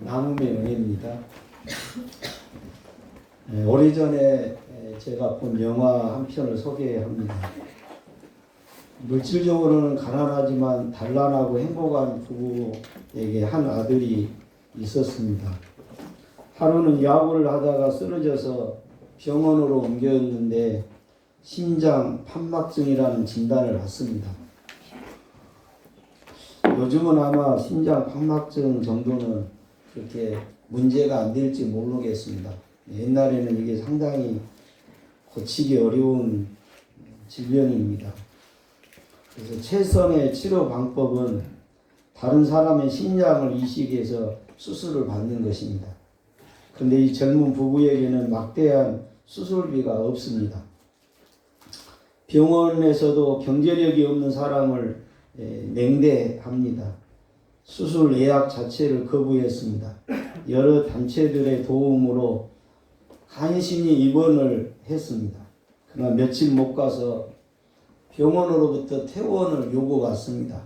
나눔의 은혜입니다. 오래전에 제가 본 영화 한 편을 소개합니다. 물질적으로는 가난하지만 단란하고 행복한 부부에게 한 아들이 있었습니다. 하루는 야구를 하다가 쓰러져서 병원으로 옮겼는데 심장 판막증이라는 진단을 받습니다. 요즘은 아마 심장 판막증 정도는 그렇게 문제가 안 될지 모르겠습니다. 옛날에는 이게 상당히 고치기 어려운 질병입니다. 그래서 최선의 치료 방법은 다른 사람의 심장을 이식해서 수술을 받는 것입니다. 그런데 이 젊은 부부에게는 막대한 수술비가 없습니다. 병원에서도 경제력이 없는 사람을 냉대합니다. 수술 예약 자체를 거부했습니다. 여러 단체들의 도움으로 간신히 입원을 했습니다. 그러나 며칠 못 가서 병원으로부터 퇴원을 요구받습니다.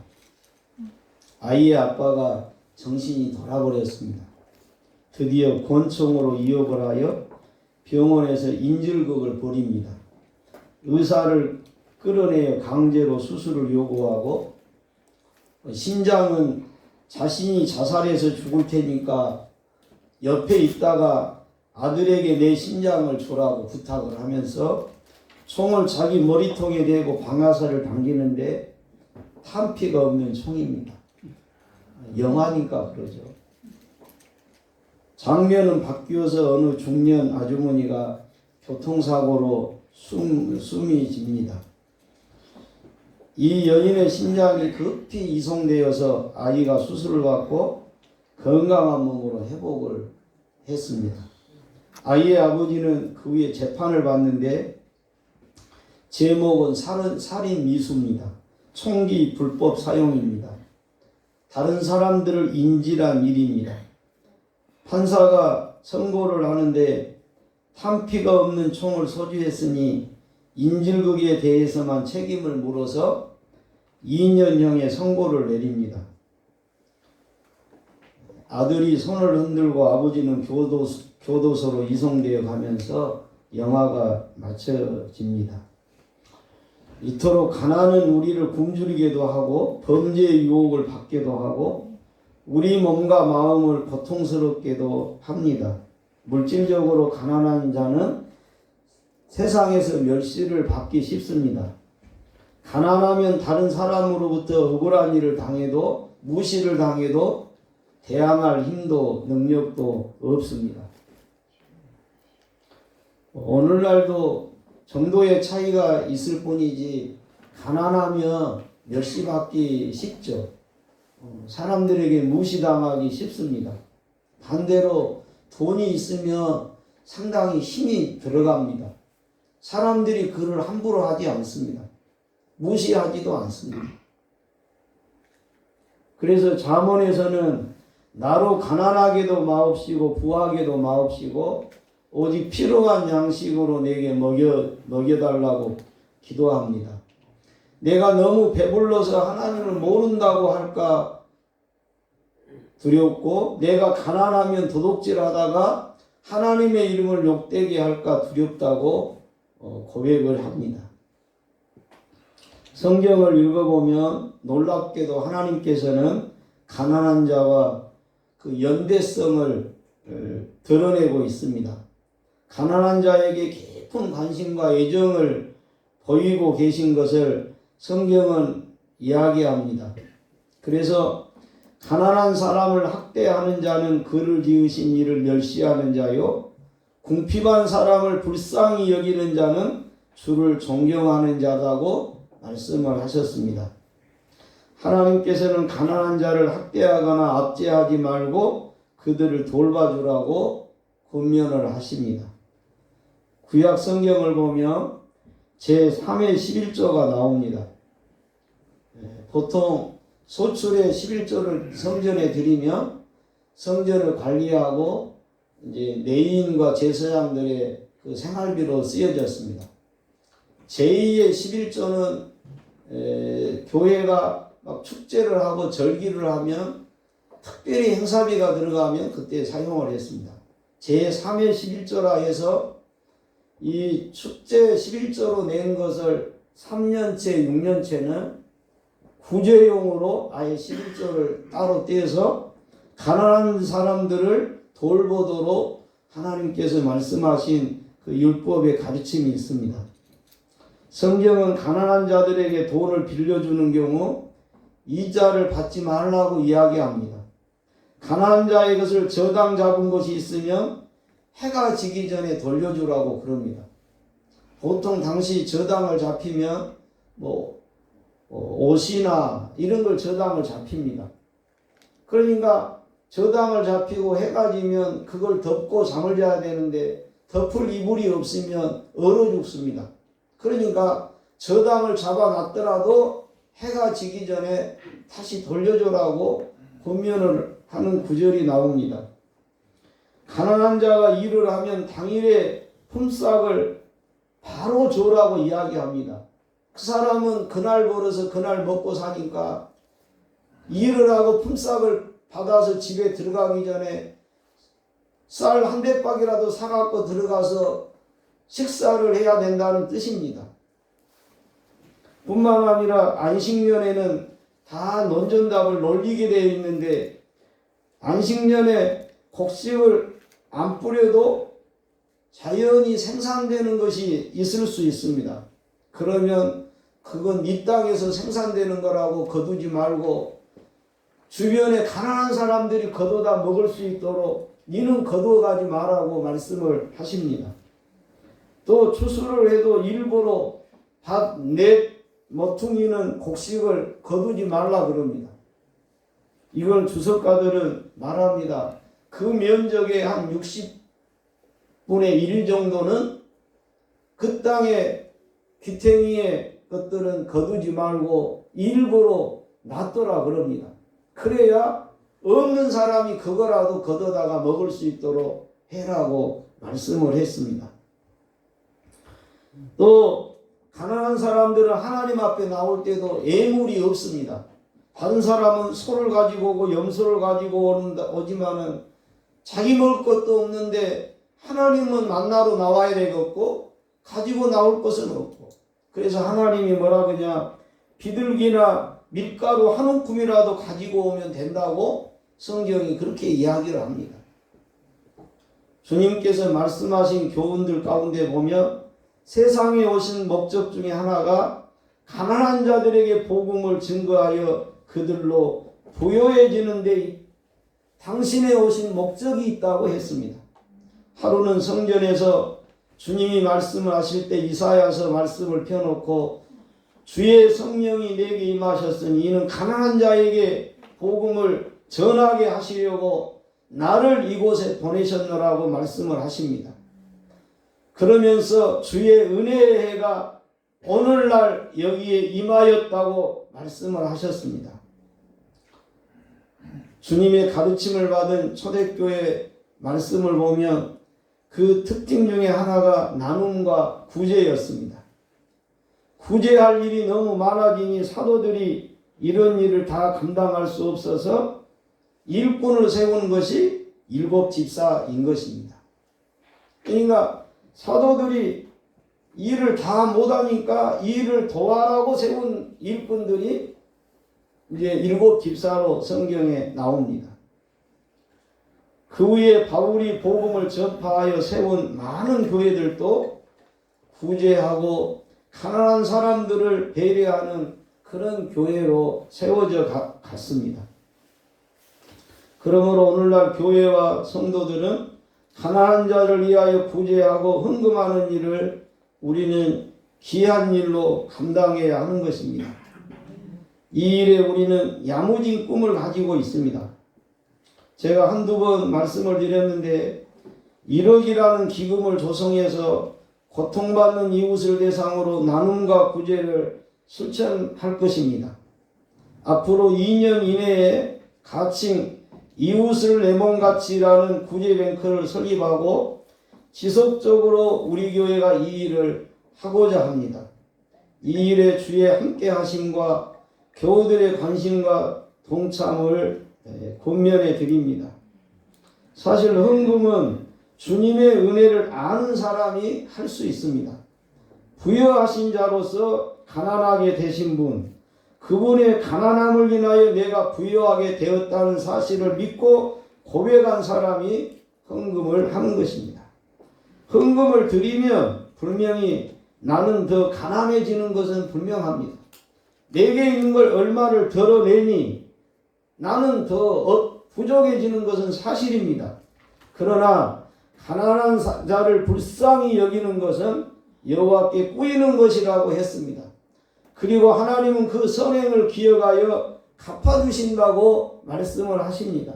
아이의 아빠가 정신이 돌아버렸습니다. 드디어 권총으로 위협을 하여 병원에서 인질극을 벌입니다. 의사를 끌어내어 강제로 수술을 요구하고 심장은 자신이 자살해서 죽을 테니까 옆에 있다가 아들에게 내 심장을 주라고 부탁을 하면서 총을 자기 머리통에 대고 방아쇠를 당기는데 탄피가 없는 총입니다. 영화니까 그러죠. 장면은 바뀌어서 어느 중년 아주머니가 교통사고로 숨이 집니다. 이 여인의 심장이 급히 이송되어서 아이가 수술을 받고 건강한 몸으로 회복을 했습니다. 아이의 아버지는 그 후에 재판을 받는데 제목은 살인 미수입니다. 총기 불법 사용입니다. 다른 사람들을 인질한 일입니다. 판사가 선고를 하는데 탄피가 없는 총을 소지했으니 인질극에 대해서만 책임을 물어서 2년형의 선고를 내립니다. 아들이 손을 흔들고 아버지는 교도소로 이송되어 가면서 영화가 마쳐집니다. 이토록 가난은 우리를 굶주리게도 하고 범죄의 유혹을 받게도 하고 우리 몸과 마음을 고통스럽게도 합니다. 물질적으로 가난한 자는 세상에서 멸시를 받기 쉽습니다. 가난하면 다른 사람으로부터 억울한 일을 당해도 무시를 당해도 대항할 힘도 능력도 없습니다. 오늘날도 정도의 차이가 있을 뿐이지 가난하면 멸시받기 쉽죠. 사람들에게 무시당하기 쉽습니다. 반대로 돈이 있으면 상당히 힘이 들어갑니다. 사람들이 그를 함부로 하지 않습니다. 무시하지도 않습니다. 그래서 잠언에서는 나로 가난하게도 마옵시고 부하게도 마옵시고 오직 필요한 양식으로 내게 먹여달라고 기도합니다. 내가 너무 배불러서 하나님을 모른다고 할까 두렵고 내가 가난하면 도둑질하다가 하나님의 이름을 욕되게 할까 두렵다고 고백을 합니다. 성경을 읽어보면 놀랍게도 하나님께서는 가난한 자와 그 연대성을 드러내고 있습니다. 가난한 자에게 깊은 관심과 애정을 보이고 계신 것을 성경은 이야기합니다. 그래서 가난한 사람을 학대하는 자는 그를 지으신 이를 멸시하는 자요 궁핍한 사람을 불쌍히 여기는 자는 주를 존경하는 자라고 말씀을 하셨습니다. 하나님께서는 가난한 자를 학대하거나 압제하지 말고 그들을 돌봐주라고 권면을 하십니다. 구약 성경을 보면 제3의 11조가 나옵니다. 보통 소출의 11조를 성전에 드리면 성전을 관리하고 이제 레위인과 제사장들의 그 생활비로 쓰여졌습니다. 제2의 11조는 교회가 막 축제를 하고 절기를 하면 특별히 행사비가 들어가면 그때 사용을 했습니다. 제3회 11조라 해서 이 축제 11조로 낸 것을 3년째, 6년째는 구제용으로 아예 11조를 따로 떼서 가난한 사람들을 돌보도록 하나님께서 말씀하신 그 율법의 가르침이 있습니다. 성경은 가난한 자들에게 돈을 빌려주는 경우 이자를 받지 말라고 이야기합니다. 가난한 자의 것을 저당 잡은 것이 있으면 해가 지기 전에 돌려주라고 그럽니다. 보통 당시 저당을 잡히면 옷이나 이런 걸 저당을 잡힙니다. 그러니까 저당을 잡히고 해가 지면 그걸 덮고 잠을 자야 되는데 덮을 이불이 없으면 얼어 죽습니다. 그러니까 저당을 잡아놨더라도 해가 지기 전에 다시 돌려주라고 권면을 하는 구절이 나옵니다. 가난한 자가 일을 하면 당일에 품삯을 바로 줘라고 이야기합니다. 그 사람은 그날 벌어서 그날 먹고 사니까 일을 하고 품삯을 받아서 집에 들어가기 전에 쌀 한 대박이라도 사갖고 들어가서 식사를 해야 된다는 뜻입니다. 뿐만 아니라 안식년에는 다 논전답을 놀리게 되어 있는데 안식년에 곡식을 안 뿌려도 자연히 생산되는 것이 있을 수 있습니다. 그러면 그건 네 땅에서 생산되는 거라고 거두지 말고 주변에 가난한 사람들이 거둬다 먹을 수 있도록 니는 거두어가지 말라고 말씀을 하십니다. 또 추수를 해도 일부러 밭 넷 모퉁이는 곡식을 거두지 말라 그럽니다. 이걸 주석가들은 말합니다. 그 면적의 한 60분의 1 정도는 그 땅의 귀탱이의 것들은 거두지 말고 일부러 놔둬라 그럽니다. 그래야 없는 사람이 그거라도 거둬다가 먹을 수 있도록 해라고 말씀을 했습니다. 또 가난한 사람들은 하나님 앞에 나올 때도 예물이 없습니다. 다른 사람은 소를 가지고 오고 염소를 가지고 오지만은 자기 먹을 것도 없는데 하나님은 만나러 나와야 되겠고 가지고 나올 것은 없고 그래서 하나님이 뭐라 그러냐 비둘기나 밀가루 한 움큼이라도 가지고 오면 된다고 성경이 그렇게 이야기를 합니다. 주님께서 말씀하신 교훈들 가운데 보면 세상에 오신 목적 중에 하나가 가난한 자들에게 복음을 증거하여 그들로 부요해지는 데 당신의 오신 목적이 있다고 했습니다. 하루는 성전에서 주님이 말씀을 하실 때 이사야서 말씀을 펴놓고 주의 성령이 내게 임하셨으니 이는 가난한 자에게 복음을 전하게 하시려고 나를 이곳에 보내셨노라고 말씀을 하십니다. 그러면서 주의 은혜의 해가 오늘날 여기에 임하였다고 말씀을 하셨습니다. 주님의 가르침을 받은 초대교회 말씀을 보면 그 특징 중에 하나가 나눔과 구제였습니다. 구제할 일이 너무 많아지니 사도들이 이런 일을 다 감당할 수 없어서 일꾼을 세우는 것이 7 집사인 것입니다. 그러니까 사도들이 일을 다 못하니까 일을 도와라고 세운 일꾼들이 이제 7 집사로 성경에 나옵니다. 그 후에 바울이 복음을 전파하여 세운 많은 교회들도 구제하고 가난한 사람들을 배려하는 그런 교회로 세워져 갔습니다. 그러므로 오늘날 교회와 성도들은 가난한 자를 위하여 구제하고 헌금하는 일을 우리는 귀한 일로 감당해야 하는 것입니다. 이 일에 우리는 야무진 꿈을 가지고 있습니다. 제가 한두 번 말씀을 드렸는데 1억이라는 기금을 조성해서 고통받는 이웃을 대상으로 나눔과 구제를 실천할 것입니다. 앞으로 2년 이내에 가칭 이웃을 내 몸같이라는 구제뱅크를 설립하고 지속적으로 우리 교회가 이 일을 하고자 합니다. 이 일에 주의 함께 하심과 교우들의 관심과 동참을 권면해 드립니다. 사실 헌금은 주님의 은혜를 아는 사람이 할 수 있습니다. 부여하신 자로서 가난하게 되신 분, 그분의 가난함을 인하여 내가 부여하게 되었다는 사실을 믿고 고백한 사람이 헌금을 하는 것입니다. 헌금을 드리면 분명히 나는 더 가난해지는 것은 분명합니다. 내게 있는 걸 얼마를 덜어내니 나는 더 부족해지는 것은 사실입니다. 그러나 가난한 자를 불쌍히 여기는 것은 여호와께 꾸이는 것이라고 했습니다. 그리고 하나님은 그 선행을 기억하여 갚아주신다고 말씀을 하십니다.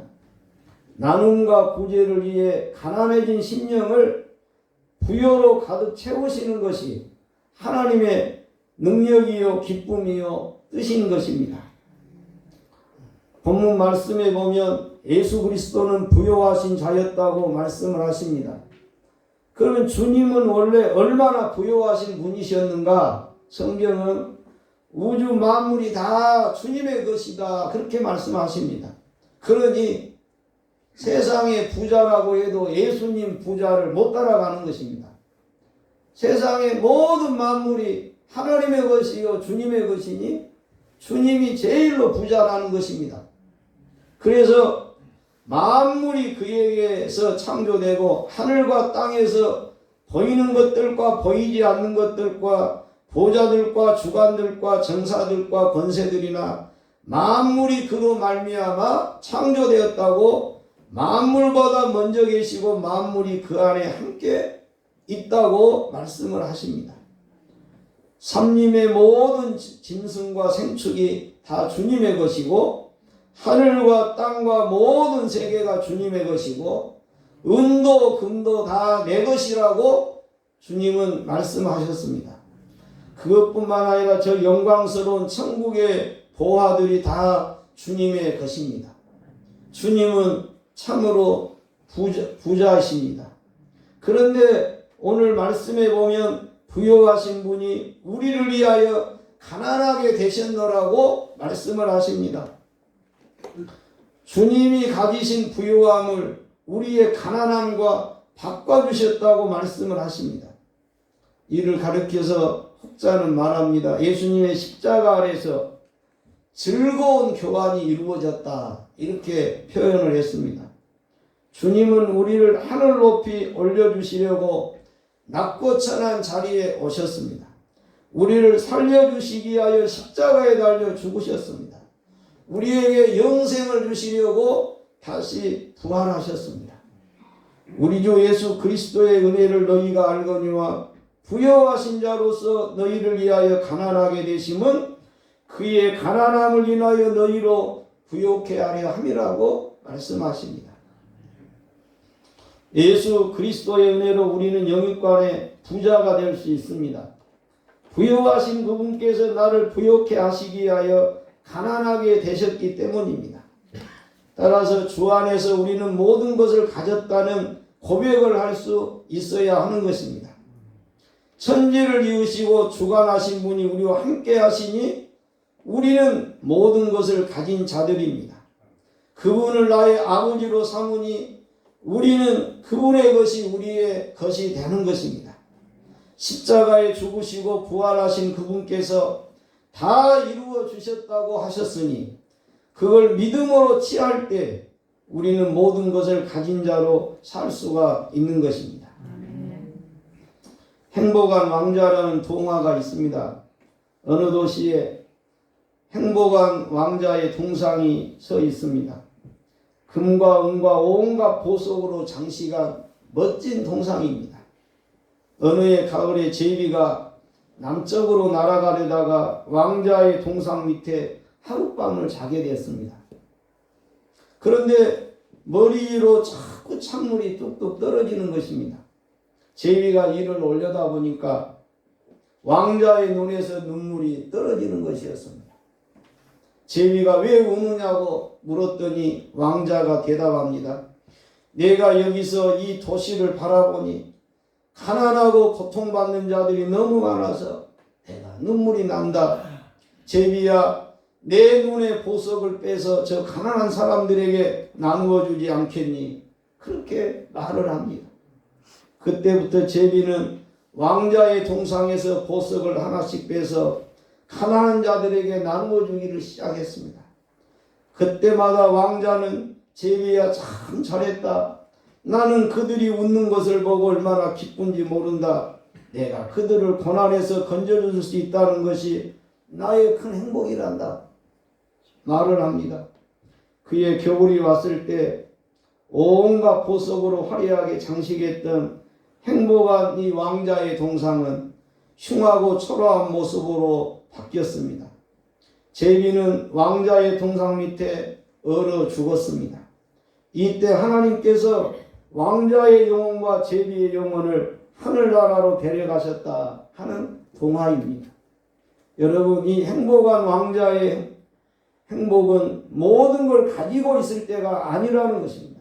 나눔과 구제를 위해 가난해진 심령을 부여로 가득 채우시는 것이 하나님의 능력이요 기쁨이요 뜻인 것입니다. 본문 말씀에 보면 예수 그리스도는 부요하신 자였다고 말씀을 하십니다. 그러면 주님은 원래 얼마나 부요하신 분이셨는가? 성경은 우주 만물이 다 주님의 것이다 그렇게 말씀하십니다. 그러니 세상의 부자라고 해도 예수님 부자를 못 따라가는 것입니다. 세상의 모든 만물이 하나님의 것이요 주님의 것이니 주님이 제일로 부자라는 것입니다. 그래서 만물이 그에게서 창조되고 하늘과 땅에서 보이는 것들과 보이지 않는 것들과 보좌들과 주관들과 정사들과 권세들이나 만물이 그로 말미암아 창조되었다고 만물보다 먼저 계시고 만물이 그 안에 함께 있다고 말씀을 하십니다. 삼림의 모든 짐승과 생축이 다 주님의 것이고 하늘과 땅과 모든 세계가 주님의 것이고 은도 금도 다 내 것이라고 주님은 말씀하셨습니다. 그것뿐만 아니라 저 영광스러운 천국의 보화들이 다 주님의 것입니다. 주님은 참으로 부자이십니다. 그런데 오늘 말씀에 보면 부요하신 분이 우리를 위하여 가난하게 되셨노라고 말씀을 하십니다. 주님이 가지신 부요함을 우리의 가난함과 바꿔주셨다고 말씀을 하십니다. 이를 가르쳐서 혹자는 말합니다. 예수님의 십자가 아래서 즐거운 교환이 이루어졌다 이렇게 표현을 했습니다. 주님은 우리를 하늘 높이 올려주시려고 낮고 천한 자리에 오셨습니다. 우리를 살려주시기 위하여 십자가에 달려 죽으셨습니다. 우리에게 영생을 주시려고 다시 부활하셨습니다. 우리 주 예수 그리스도의 은혜를 너희가 알거니와 부여하신 자로서 너희를 위하여 가난하게 되심은 그의 가난함을 인하여 너희로 부욕해 하려 함이라고 말씀하십니다. 예수 그리스도의 은혜로 우리는 영육간에 부자가 될 수 있습니다. 부여하신 그분께서 나를 부욕해 하시기 위하여 가난하게 되셨기 때문입니다. 따라서 주 안에서 우리는 모든 것을 가졌다는 고백을 할 수 있어야 하는 것입니다. 천지를 이으시고 주관하신 분이 우리와 함께 하시니 우리는 모든 것을 가진 자들입니다. 그분을 나의 아버지로 삼으니 우리는 그분의 것이 우리의 것이 되는 것입니다. 십자가에 죽으시고 부활하신 그분께서 다 이루어 주셨다고 하셨으니 그걸 믿음으로 취할 때 우리는 모든 것을 가진 자로 살 수가 있는 것입니다. 행복한 왕자라는 동화가 있습니다. 어느 도시에 행복한 왕자의 동상이 서 있습니다. 금과 은과 온갖 보석으로 장식한 멋진 동상입니다. 어느 해 가을에 제비가 남쪽으로 날아가려다가 왕자의 동상 밑에 하룻밤을 자게 됐습니다. 그런데 머리 위로 자꾸 찬물이 뚝뚝 떨어지는 것입니다. 제비가 이를 올려다 보니까 왕자의 눈에서 눈물이 떨어지는 것이었습니다. 제비가 왜 우느냐고 물었더니 왕자가 대답합니다. 내가 여기서 이 도시를 바라보니 가난하고 고통받는 자들이 너무 많아서 내가 눈물이 난다. 제비야, 내 눈에 보석을 빼서 저 가난한 사람들에게 나누어 주지 않겠니? 그렇게 말을 합니다. 그때부터 제비는 왕자의 동상에서 보석을 하나씩 빼서 가난한 자들에게 나누어 주기를 시작했습니다. 그때마다 왕자는 제비야 참 잘했다. 나는 그들이 웃는 것을 보고 얼마나 기쁜지 모른다. 내가 그들을 고난에서 건져줄 수 있다는 것이 나의 큰 행복이란다. 말을 합니다. 그의 겨울이 왔을 때 온갖 보석으로 화려하게 장식했던 행복한 이 왕자의 동상은 흉하고 초라한 모습으로 바뀌었습니다. 제비는 왕자의 동상 밑에 얼어 죽었습니다. 이때 하나님께서 왕자의 영혼과 제비의 영혼을 하늘나라로 데려가셨다 하는 동화입니다. 여러분, 이 행복한 왕자의 행복은 모든 걸 가지고 있을 때가 아니라는 것입니다.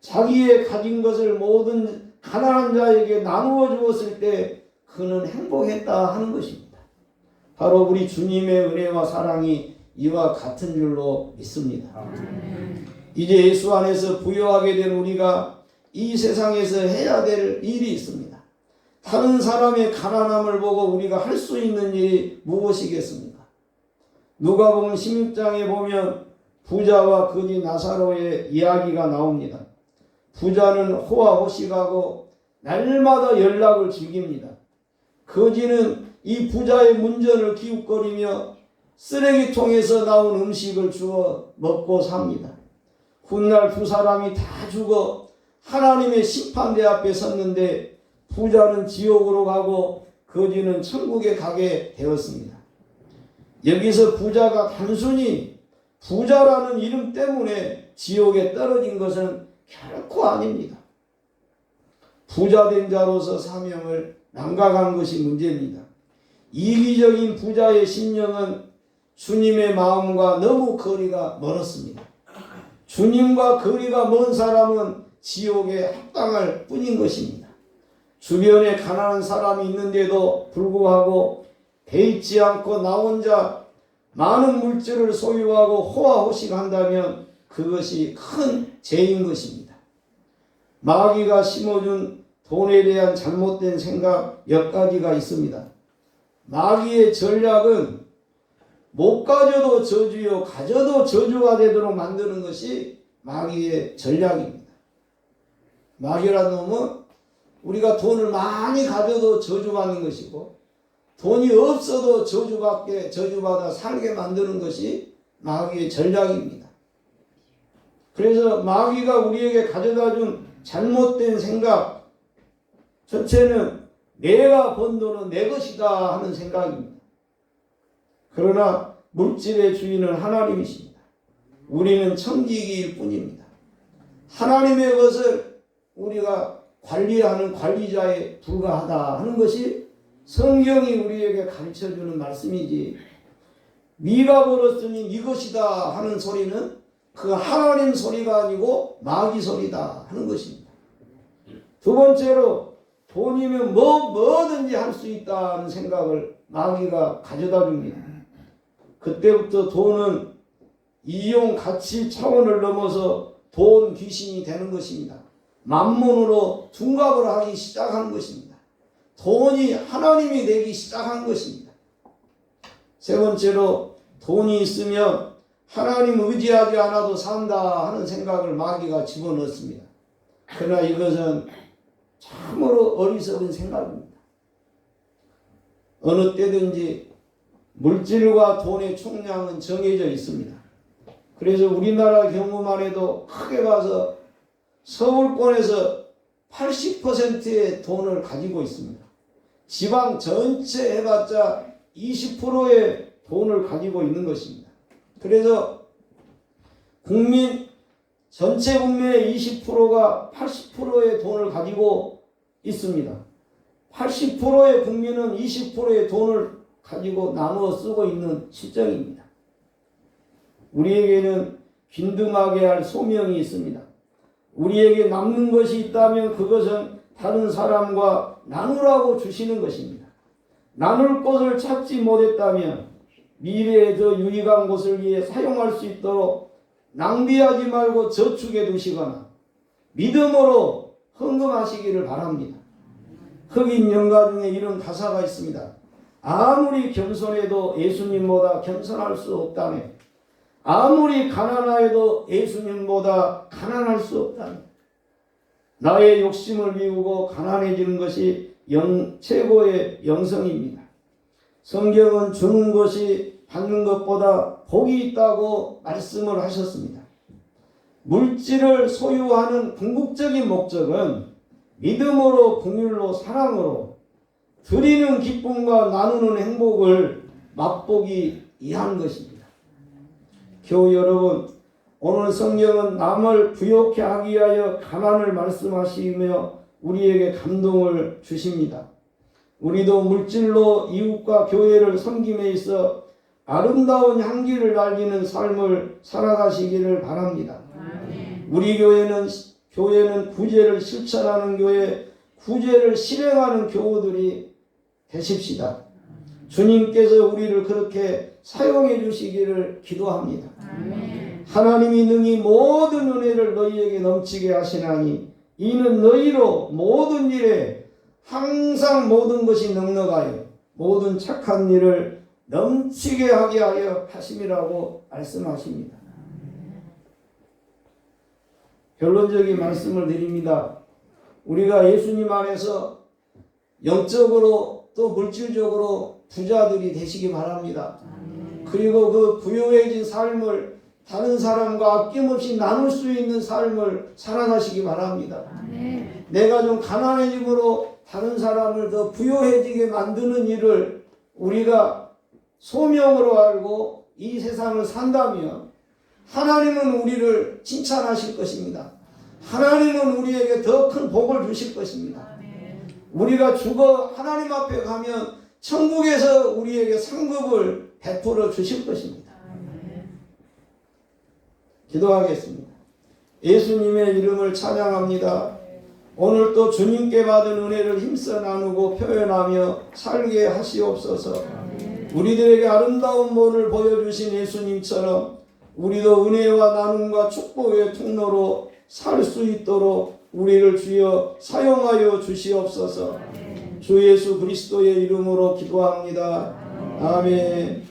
자기의 가진 것을 모든 가난한 자에게 나누어 주었을 때 그는 행복했다 하는 것입니다. 바로 우리 주님의 은혜와 사랑이 이와 같은 줄로 믿습니다. 이제 예수 안에서 부요하게 된 우리가 이 세상에서 해야 될 일이 있습니다. 다른 사람의 가난함을 보고 우리가 할 수 있는 일이 무엇이겠습니까? 누가복음 16장에 보면 부자와 거지 나사로의 이야기가 나옵니다. 부자는 호화호식하고 날마다 연락을 즐깁니다. 거지는 이 부자의 문전을 기웃거리며 쓰레기통에서 나온 음식을 주워 먹고 삽니다. 훗날 두 사람이 다 죽어 하나님의 심판대 앞에 섰는데 부자는 지옥으로 가고 거지는 천국에 가게 되었습니다. 여기서 부자가 단순히 부자라는 이름 때문에 지옥에 떨어진 것은 결코 아닙니다. 부자된 자로서 사명을 남각한 것이 문제입니다. 이기적인 부자의 심령은 주님의 마음과 너무 거리가 멀었습니다. 주님과 거리가 먼 사람은 지옥에 합당할 뿐인 것입니다. 주변에 가난한 사람이 있는데도 불구하고 배있지 않고 나 혼자 많은 물질을 소유하고 호화호식한다면 그것이 큰 죄인 것입니다. 마귀가 심어준 돈에 대한 잘못된 생각 몇 가지가 있습니다. 마귀의 전략은 못 가져도 저주요 가져도 저주가 되도록 만드는 것이 마귀의 전략입니다. 마귀라는 놈은 우리가 돈을 많이 가져도 저주받는 것이고 돈이 없어도 저주받아 살게 만드는 것이 마귀의 전략입니다. 그래서 마귀가 우리에게 가져다준 잘못된 생각 전체는 내가 번 돈은 내 것이다 하는 생각입니다. 그러나 물질의 주인은 하나님이십니다. 우리는 청지기일 뿐입니다. 하나님의 것을 우리가 관리하는 관리자에 불과하다 하는 것이 성경이 우리에게 가르쳐주는 말씀이지, 네가 벌었으니 네 것이다 하는 소리는 그 하나님 소리가 아니고 마귀 소리다 하는 것입니다. 두 번째로 돈이면 뭐든지 할 수 있다는 생각을 마귀가 가져다 줍니다. 그때부터 돈은 이용 가치 차원을 넘어서 돈 귀신이 되는 것입니다. 만몬으로 둔갑을 하기 시작한 것입니다. 돈이 하나님이 되기 시작한 것입니다. 세 번째로 돈이 있으면 하나님 의지하지 않아도 산다 하는 생각을 마귀가 집어넣습니다. 그러나 이것은 참으로 어리석은 생각입니다. 어느 때든지 물질과 돈의 총량은 정해져 있습니다. 그래서 우리나라 경우만 해도 크게 봐서 서울권에서 80%의 돈을 가지고 있습니다. 지방 전체 해봤자 20%의 돈을 가지고 있는 것입니다. 그래서 전체 국민의 20%가 80%의 돈을 가지고 있습니다. 80%의 국민은 20%의 돈을 가지고 나누어 쓰고 있는 실정입니다. 우리에게는 균등하게 할 소명이 있습니다. 우리에게 남는 것이 있다면 그것은 다른 사람과 나누라고 주시는 것입니다. 나눌 것을 찾지 못했다면 미래에 더 유익한 것을 위해 사용할 수 있도록 낭비하지 말고 저축해 두시거나 믿음으로 헌금하시기를 바랍니다. 흑인 연가 중에 이런 가사가 있습니다. 아무리 겸손해도 예수님보다 겸손할 수 없다네. 아무리 가난하여도 예수님보다 가난할 수 없다네. 나의 욕심을 비우고 가난해지는 것이 최고의 영성입니다. 성경은 주는 것이 받는 것보다 복이 있다고 말씀을 하셨습니다. 물질을 소유하는 궁극적인 목적은 믿음으로, 긍휼로, 사랑으로 드리는 기쁨과 나누는 행복을 맛보기 위한 것입니다. 교우 여러분, 오늘 성경은 남을 부욕해 하기 위하여 가난을 말씀하시며 우리에게 감동을 주십니다. 우리도 물질로 이웃과 교회를 섬김에 있어 아름다운 향기를 날리는 삶을 살아가시기를 바랍니다. 우리 교회는 구제를 실천하는 교회, 구제를 실행하는 교우들이 되십시다. 주님께서 우리를 그렇게 사용해 주시기를 기도합니다. 하나님이 능히 모든 은혜를 너희에게 넘치게 하시나니 이는 너희로 모든 일에 항상 모든 것이 넉넉하여 모든 착한 일을 넘치게 하게 하여 하심이라고 말씀하십니다. 결론적인 말씀을 드립니다. 우리가 예수님 안에서 영적으로 또 물질적으로 부자들이 되시기 바랍니다. 그리고 그 부유해진 삶을 다른 사람과 아낌없이 나눌 수 있는 삶을 살아가시기 바랍니다. 내가 좀 가난해짐으로 다른 사람을 더 부유해지게 만드는 일을 우리가 소명으로 알고 이 세상을 산다면 하나님은 우리를 칭찬하실 것입니다. 하나님은 우리에게 더 큰 복을 주실 것입니다. 우리가 죽어 하나님 앞에 가면 천국에서 우리에게 상급을 베풀어 주실 것입니다. 기도하겠습니다. 예수님의 이름을 찬양합니다. 오늘 또 주님께 받은 은혜를 힘써 나누고 표현하며 살게 하시옵소서. 우리들에게 아름다운 본을 보여주신 예수님처럼 우리도 은혜와 나눔과 축복의 통로로 살 수 있도록 우리를 주여 사용하여 주시옵소서. 주 예수 그리스도의 이름으로 기도합니다. 아멘.